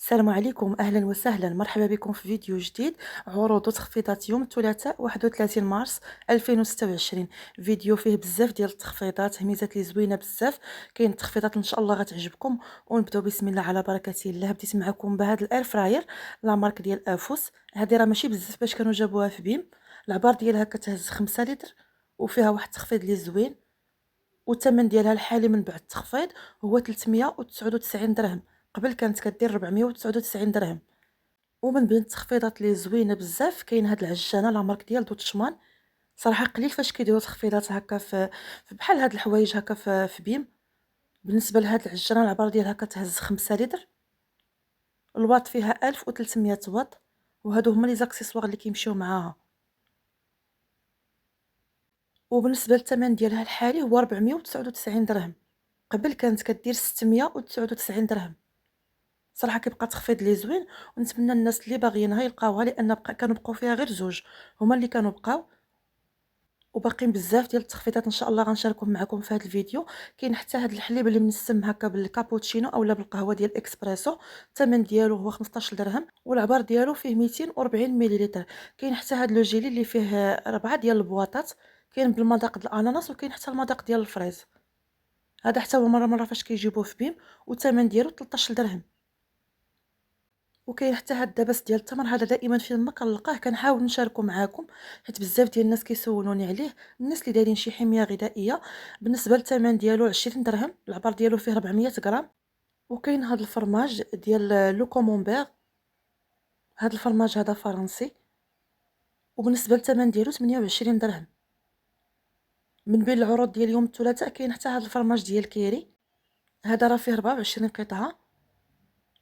السلام عليكم، اهلا وسهلا، مرحبا بكم في فيديو جديد. عروض وتخفيضات يوم الثلاثاء 31 مارس 2026. فيديو فيه بزاف ديال التخفيضات، هميزات لي زوينه بزاف. كاين تخفيضات ان شاء الله غتعجبكم. ونبداو بسم الله على بركه الله. بديت معكم بهذا الاير فراير لا مارك ديال افوس. هذه راه ماشي بزاف باش كانوا جابوها في بيم. العبار ديالها كتهز 5 لتر وفيها واحد التخفيض لي زوين. والثمن ديالها الحالي من بعد التخفيض هو 399 درهم. قبل كانت كدير 499 درهم. ومن بين التخفيضات اللي زوينه بزاف كاين هاد العجانه لا مارك ديال دوتشمان. صراحه قليل فاش كيديروا تخفيضات هكا في بحال هاد الحوايج هكا في بيم. بالنسبه لهاد العجانه العباره ديالها كتهز 5 لتر. الواط فيها 1300 واط. وهادو هما لي زاكسيسوار اللي كيمشيو معاها. وبالنسبه للثمن ديالها الحالي هو 499 درهم. قبل كانت كدير 699 درهم. صراحه كيبقى تخفيض لي زوين. ونتمنى الناس اللي باغيينها يلقاوها، لان كانوا بقاو فيها غير زوج هما اللي كانوا بقاو. وباقيين بزاف ديال التخفيضات ان شاء الله غنشاركهم معكم في هذا الفيديو. كاين حتى هذا الحليب اللي منسم هكا بالكابوتشينو اولا بالقهوه ديال اكسبريسو. الثمن ديالو هو 15 درهم والعبار ديالو فيه 240 مليلتر. كاين حتى هذا لو جيلي اللي فيه 4 ديال البواطات. كاين بالمذاق ديال الاناناس وكاين حتى المذاق ديال الفريز. هذا حتى هو مره فاش كيجيبوه في بيم. والثمن ديالو 13 درهم. وكاين حتى هاد الدبس ديال التمر، هذا دائما فين ما كنلقاه كنحاول نشاركو معاكم، حيت بزاف ديال الناس كيسولوني عليه، الناس اللي دايرين شي حميه غذائيه. بالنسبه للثمن ديالو 20 درهم، العبار ديالو فيه 400 غرام. وكاين هاد الفرماج ديال لو كومونبير. هاد الفرماج هذا فرنسي. وبالنسبه للثمن ديالو 28 درهم. من بين العروض ديال يوم الثلاثاء كاين حتى هاد الفرماج ديال كيري. هذا راه فيه 24 قطعه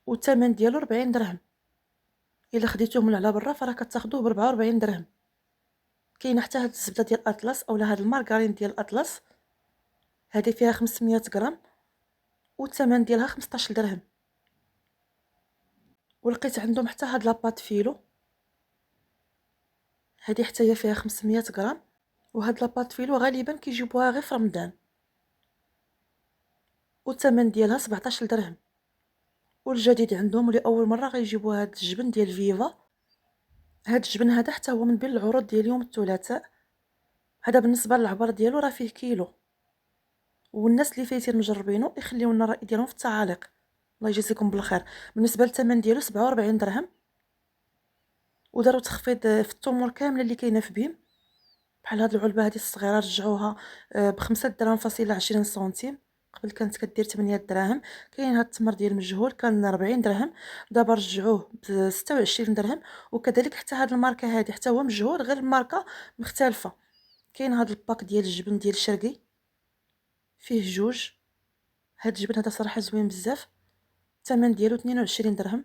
والثمن ديالو 40 درهم. الا خديتوه من على برا فراه كتاخذوه ب 44 درهم. كاينه حتى هاد الزبده ديال اطلس اولا هاد المارغرين ديال اطلس. هذه فيها 500 غرام والثمن ديالها 15 درهم. ولقيت عندهم حتى هاد لاباط فيلو. هذه حتى هي فيها 500 غرام. وهاد لاباط فيلو غالبا كيجيبوها غير في رمضان. والثمن ديالها 17 درهم. والجديد عندهم لاول مره غيجيبوا هاد الجبن ديال فيفا. هاد الجبن هذا حتى هو من بين العروض ديال يوم الثلاثاء. هذا بالنسبه للعبار ديالو راه فيه كيلو. والناس اللي فايتين مجربينه يخليو لنا الراي ديالهم في التعاليق. الله يجزيكم بالخير. بالنسبه للثمن ديالو 47 درهم. وداروا تخفيض في التمور كامله اللي كاينه في بيم. بحال هاد العلبه هذه الصغيره رجعوها ب5 دراهم فاصله 20 سنتيم. قبل كانت كدير 8 دراهم. كاين هاد التمر ديال المجهول كان 40 درهم، دابا رجعوه ب 26 درهم. وكذلك حتى هاد الماركه هذه حتى هو مجهول غير الماركه مختلفه. كاين هاد الباك ديال الجبن ديال الشرقي فيه جوج. هاد الجبن هذا صراحه زوين بزاف. الثمن ديالو 22 درهم.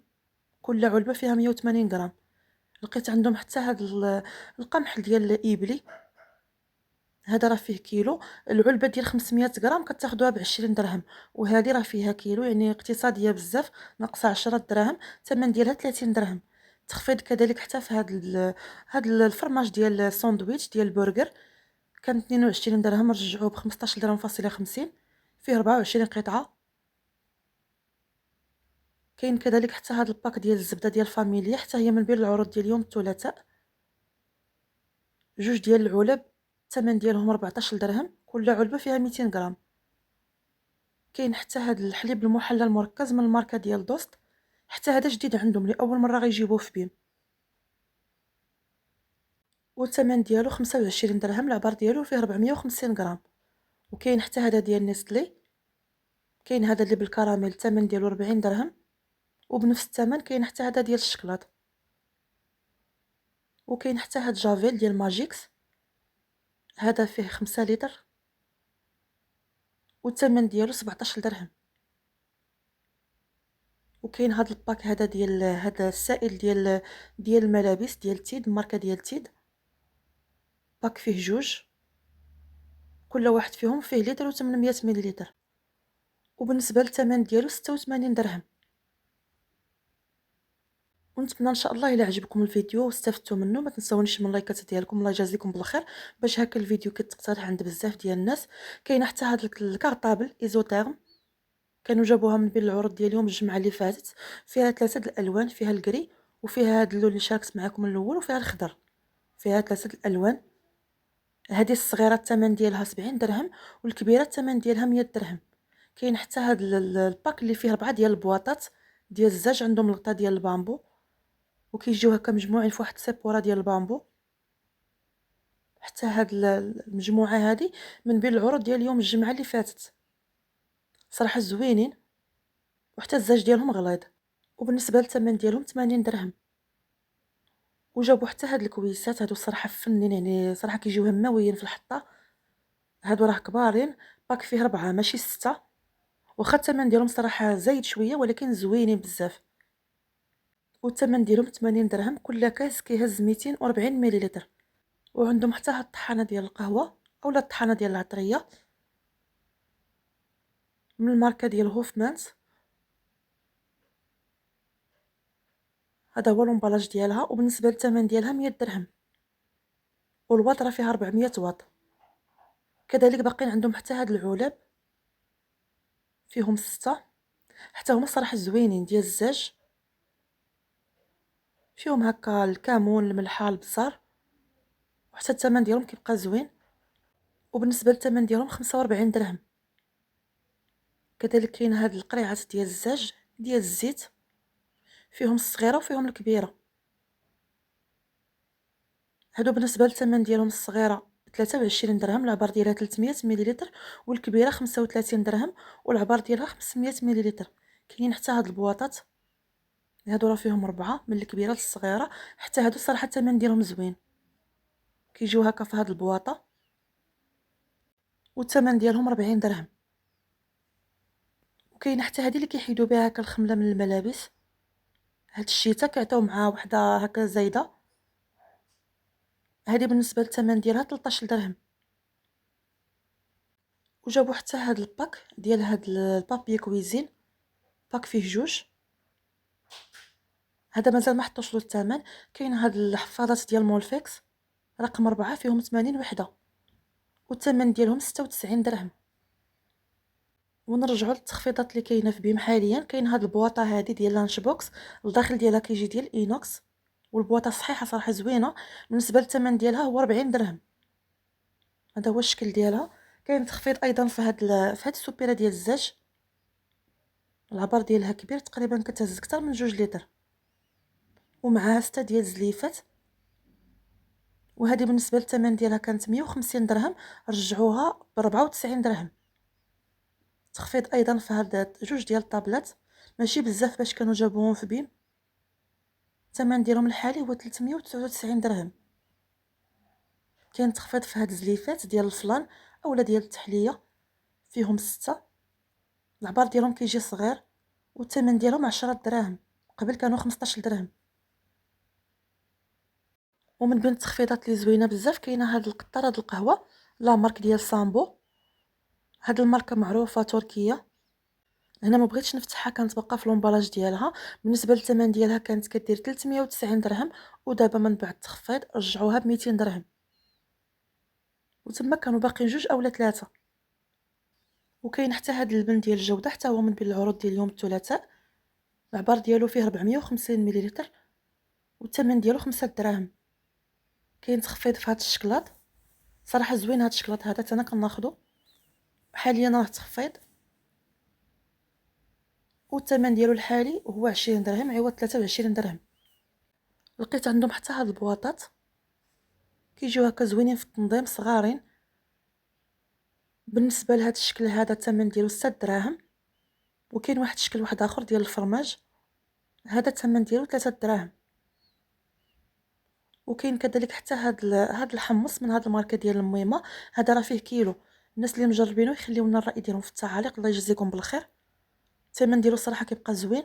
كل علبه فيها 180 غرام. لقيت عندهم حتى هاد القمح ديال الإبلي. هذا راه فيه كيلو. العلبه ديال 500 غرام كتاخذوها ب 20 درهم. وهذه راه فيها كيلو، يعني اقتصاديه بزاف، ناقصه 10 دراهم. الثمن ديالها 30 درهم. تخفيض كذلك حتى في هاد الفرماج ديال الساندويتش ديال البرجر. كان 22 درهم رجعوه ب 15 درهم فاصله 50. فيه 24 قطعه. كاين كذلك حتى هاد الباك ديال الزبده ديال فاميليا، حتى هي من بين العروض ديال يوم الثلاثاء. جوج ديال العلب الثمن ديالهم 14 درهم. كل علبه فيها 200 غرام. كاين حتى هاد الحليب المحلى المركز من الماركه ديال دوست. حتى هذا جديد عندهم لاول مره غيجيبوه في بيم. والثمن ديالو 25 درهم. العبار ديالو فيه 450 غرام. وكاين حتى هذا ديال نيستلي. كاين هذا اللي بالكراميل الثمن ديالو 40 درهم. وبنفس الثمن كاين حتى هذا ديال الشكلاط. وكاين حتى هاد جافيل ديال ماجيكس. هذا فيه 5 لتر والثمن ديالو 17 درهم. وكاين هاد الباك هذا ديال هذا السائل ديال الملابس ديال تيد، الماركه ديال تيد. باك فيه جوج. كل واحد فيهم فيه لتر و800 مليلتر. وبالنسبه للثمن ديالو 86 درهم. ونتمنى ان شاء الله الا عجبكم الفيديو واستفدتوا منه ما تنساونيش من اللايكات ديالكم. الله يجازيكم بالخير. باش هكا الفيديو كيتقترح عند بزاف ديال الناس. كاينه حتى هاد الكارطابل ايزوتيرم. كانوا جابوها من بين العروض ديال اليوم الجمعة اللي فاتت. فيها 3 د الألوان، فيها الكري وفيها هاد اللون اللي شاركت معاكم الأول وفيها الخضر. فيها 3 د الألوان. هذه الصغيرة الثمن ديالها 70 درهم والكبيرة الثمن ديالها 100 درهم. كاين حتى هاد الباك اللي فيه 4 ديال البواطات ديال الزاج عندهم الغطاء ديال البامبو وكيجيو هكا مجموعين في واحد السيبوره ديال البامبو. حتى هاد المجموعه هذه من بين العروض ديال اليوم الجمعه اللي فاتت. صراحه زوينين وحتى الزاج ديالهم غليظ. وبالنسبه للثمن ديالهم 80 درهم. وجابوا حتى هاد الكويسات هادو صراحه فنين، يعني صراحه كيجيو هماويين في الحطه. هادو راه كبارين، باك فيه 4 ماشي 6. واخا الثمن ديالهم صراحه زايد شويه ولكن زوينين بزاف. والثمن ديالهم 80 درهم. كل كاس كيهز 240 مليلتر. وعندهم حتى هاد الطحانه ديال القهوه اولا الطحانه ديال العطريه من الماركه ديال هوفمانز. هذا هو لومبالاج ديالها. وبالنسبه للثمن ديالها 100 درهم. والواط راه فيها 400 واط. كذلك باقيين عندهم حتى هاد العلب فيهم 6. حتى هما صراحه زوينين ديال الزاج. فيهم هكا الكمون، الملحه، البزار. وحتى الثمن ديالهم كيبقى زوين. وبالنسبه للثمن ديالهم 45 درهم. كذلك كاين هاد القريعات ديال الزاج ديال الزيت، فيهم الصغيره وفيهم الكبيره. هادو بالنسبه للثمن ديالهم الصغيره 23 درهم، العبار ديالها 300 مليلتر، والكبيره 35 درهم والعبار ديالها 500 مليلتر. كاينين حتى هاد البواطات هادو راه فيهم 4 من الكبيره للصغيره. حتى هادو صراحه الثمن ديالهم زوين، كيجيو هكا في هاد البواطه والثمن ديالهم 40 درهم. وكاينه حتى هادي اللي كيحيدوا بها هكا الخمله من الملابس. هاد الشيته كيعطيو معها وحده هكا زايده. هذه بالنسبه للثمن ديالها 13 درهم. وجابوا حتى هاد الباك ديال هاد البابي كويزين، باك فيه جوج. هذا مازال ما حطوش له الثمن. كاين هاد الحفاضات ديال مولفيكس رقم 4 فيهم 80 وحده والثمن ديالهم 96 درهم. ونرجعوا للتخفيضات اللي كاينه في بيم حاليا. كاين هاد البواطه هذه ديال لانش بوكس، الداخل ديالها كيجي ديال اينوكس والبواطه صحيحه صراحه زوينه. بالنسبه للثمن ديالها هو 40 درهم. هذا هو الشكل ديالها. كاين تخفيض ايضا في هاد السوبيره ديال الزاج. العبار ديالها كبير، تقريبا كتهز اكثر من 2 لتر، ومعها 6 ديال الزليفات. وهذه بالنسبه للثمن ديالها كانت 150 درهم، رجعوها ب 94 درهم. تخفيض ايضا في هاد 2 ديال الطابلات، ماشي بزاف باش كانوا جابوهم في بيم. الثمن ديالهم الحالي هو 399 درهم. كاين تخفيض في هاد الزليفات ديال الفلان اولا ديال التحليه، فيهم 6. العبار ديالهم كيجي صغير والثمن ديالهم 10 دراهم، قبل كانوا 15 درهم. ومن بين التخفيضات اللي زوينه بزاف كاينه هاد القطره د القهوه لا مارك ديال سامبو. هاد الماركه معروفه تركيه. هنا ما بغيتش نفتحها، كانت باقا في لومبالاج ديالها. بالنسبه للثمن ديالها كانت كدير 390 درهم، ودابا من بعد التخفيض رجعوها ب 200 درهم. وتما كانوا باقيين 2 اولا 3. وكاين حتى هاد البن ديال الجوده، حتى هو من بين العروض ديال اليوم الثلاثاء. العبار ديالو فيه 450 مليلتر والثمن ديالو 5 دراهم. كاين تخفيض في هاد الشكلاط، صراحه زوين هاد الشكلاط هذا، انا كناخذو حاليا راه تخفيض. والثمن ديالو الحالي هو 20 درهم عوض 23 درهم. لقيت عندهم حتى هاد البواطات كيجيو هكا زوينين في التنظيم، صغارين. بالنسبه لهاد الشكل هذا الثمن ديالو 6 دراهم. وكاين واحد الشكل واحد اخر ديال الفرماج، هذا الثمن ديالو 3 دراهم. وكاين كذلك حتى هاد الحمص من هاد الماركه ديال الميمه. هذا راه فيه كيلو. الناس اللي مجربينه يخليو لنا الراي ديالهم في التعاليق، الله يجزيكم بالخير. الثمن ديالو صراحه كيبقى زوين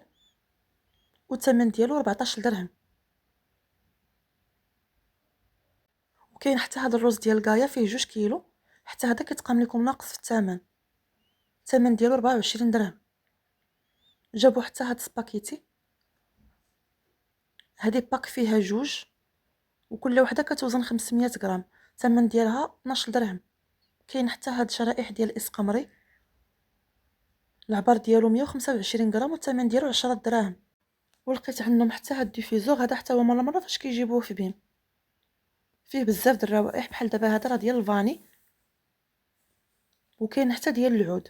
والثمن ديالو 14 درهم. وكاين حتى هذا الرز ديال كايا فيه 2 كيلو، حتى هذا كيتقام لكم ناقص في الثمن. الثمن ديالو 24 درهم. جابوا حتى هاد سباكيتي، هذه باك فيها 2 وكل وحده كتوزن 500 غرام. الثمن ديالها 12 درهم. كاين حتى هاد شرائح ديال الاسقمري، العبار ديالو 125 غرام والثمن ديالو 10 دراهم. ولقيت عندهم حتى هاد الديفيزور هذا، حتى هو مرة فاش كيجيبوه في بيم فيه بزاف د الروائح، بحال دابا هذا راه ديال الفاني، وكاين حتى ديال العود،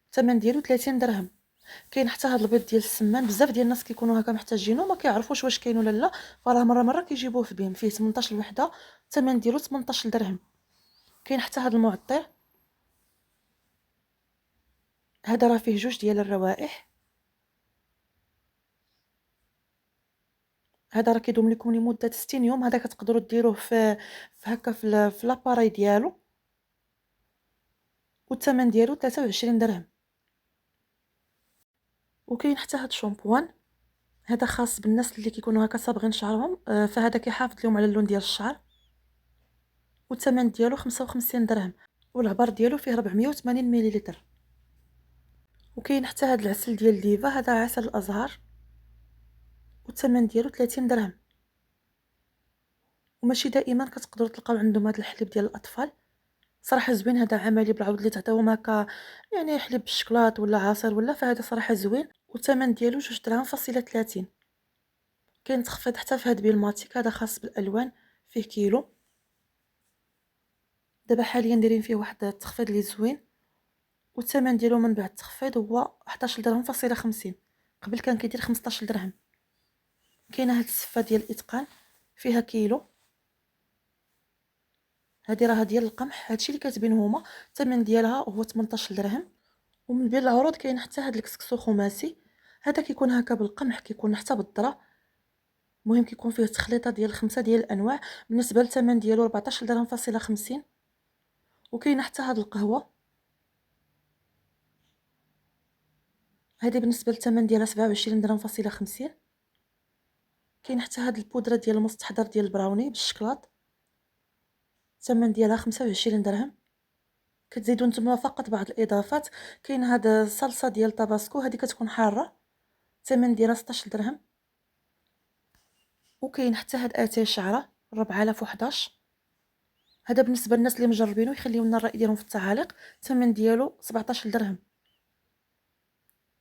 الثمن ديالو 30 درهم. كاين حتى هاد البيض ديال السمان، بزاف ديال الناس كيكونوا هكا محتاجينه وما كيعرفوش واش كاين ولا لا، فراه مره كيجيبوه في بيم، فيه 18 وحده، الثمن ديالو 18 درهم. كاين حتى هاد المعطر، هذا راه فيه جوج ديال الروائح، هذا راه كيدوم لكم لمده 60 يوم. هذا كتقدروا ديروه في هكا في لاباري ديالو، والثمن ديالو 23 درهم. وكاين حتى هاد الشامبوان، هذا خاص بالناس اللي كيكونوا هكا صابغين شعرهم، فهذا كيحافظ لهم على اللون ديال الشعر، والثمن ديالو 55 درهم، والعبار ديالو فيه 480 مليلتر. وكاين حتى هاد العسل ديال ديفا، هذا عسل الازهار، والثمن ديالو 30 درهم. وماشي دائما كتقدروا تلقاو عندهم هاد الحليب ديال الاطفال، صراحه زوين، هذا عملي بالعوض اللي تعطيوهم هكا، يعني حليب بالشكلاط ولا عصير ولا، فهذا صراحه زوين، والثمن ديالو 2 درهم فاصله 30. كاين تخفيض حتى في هاد بيلماتيك، هذا خاص بالالوان، فيه كيلو، دابا حاليا دايرين فيه واحد التخفيض اللي زوين، والثمن ديالو من بعد التخفيض هو 11 درهم فاصله 50، قبل كان كيدير 15 درهم. كاينه هاد السفه ديال الاتقان، فيها كيلو، هذه راه ديال القمح، هادشي اللي كاتبين هما، الثمن ديالها هو 18 درهم. ومن بين العروض كاين حتى هاد الكسكسو خماسي، هذا كيكون هكا بالقمح، كيكون حتى بالذره، المهم كيكون فيه تخليطه ديال 5 ديال الانواع، بالنسبه للثمن ديالو 14 درهم فاصله 50. وكاينه حتى هاد القهوه، هذه بالنسبه للثمن ديالها 27 درهم فاصله 50. كاين حتى هاد البودره ديال المستحضر ديال البراوني بالشكلاط، الثمن ديالها 25 درهم. كتزيدوا نتوما فقط بعض الاضافات. كاين هاد الصلصه ديال طاباسكو، هذه كتكون حاره، الثمن ديالها 16 درهم. وكاين حتى هاد اتاي شعره 4011، هذا بالنسبه للناس اللي مجربينه، يخليو لنا الراي ديالهم في التعاليق، الثمن ديالو 17 درهم.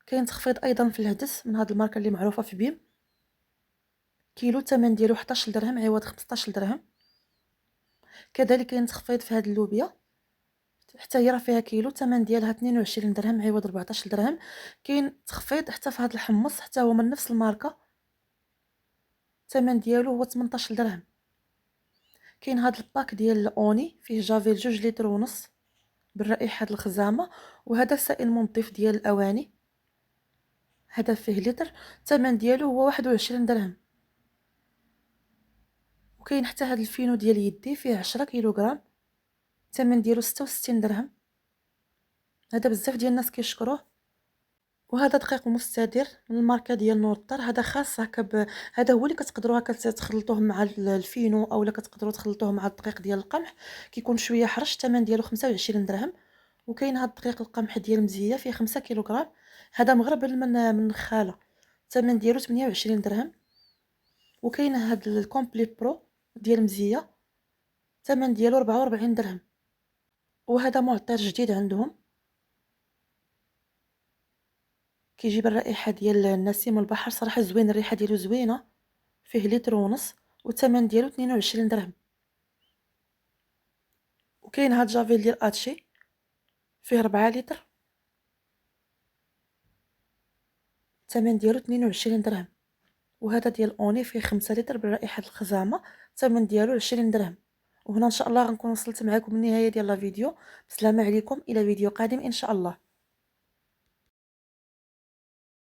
كاين تخفيض ايضا في الهدس من هاد الماركه اللي معروفه في بيم، كيلو الثمن ديالو 11 درهم عوض 15 درهم. كذلك كاين تخفيض في هاد اللوبيا، حتى هي راه فيها كيلو، الثمن ديالها 22 درهم عوض 14 درهم. كاين تخفيض حتى في هاد الحمص، حتى هو من نفس الماركه، الثمن ديالو هو 18 درهم. كاين هاد الباك ديال الاوني، فيه جافيل 2 لتر ونص بالرائحه د الخزامه، وهذا سائل منظف ديال الاواني، هذا فيه لتر، الثمن ديالو هو 21 درهم. وكاين حتى هاد الفينو ديال يدي، فيه 10 كيلوغرام، الثمن ديالو 66 درهم. هذا بزاف ديال الناس كيشكروه. وهذا دقيق مستدير من الماركه ديال نور الدار، هذا خاص هكا هذا هو اللي كتقدروا هكا تخلطوه مع الفينو، اولا كتقدروا تخلطوه مع الدقيق ديال القمح، كيكون شويه حرش، الثمن ديالو 25 درهم. وكاين هاد الدقيق القمح ديال مزيه، فيه 5 كيلوغرام، هذا مغربل من النخاله، الثمن ديالو 28 درهم. وكاين هاد الكومبلي برو ديال مزيه، الثمن ديالو 44 درهم. وهذا معطر جديد عندهم، كيجيب الرائحه ديال النسيم والبحر، صراحه زوين، الريحه ديالو زوينه، فيه 1.5 لتر، والثمن ديالو 22 درهم. وكاين هاد جافيل ديال اتشي، فيه 4 لتر، الثمن ديالو 22 درهم. وهذا ديال اوني، فيه 5 لتر برائحه الخزامه، الثمن ديالو 20 درهم. وهنا ان شاء الله غنكون وصلت معكم للنهايه ديال الفيديو. بسلامه عليكم، الى فيديو قادم ان شاء الله.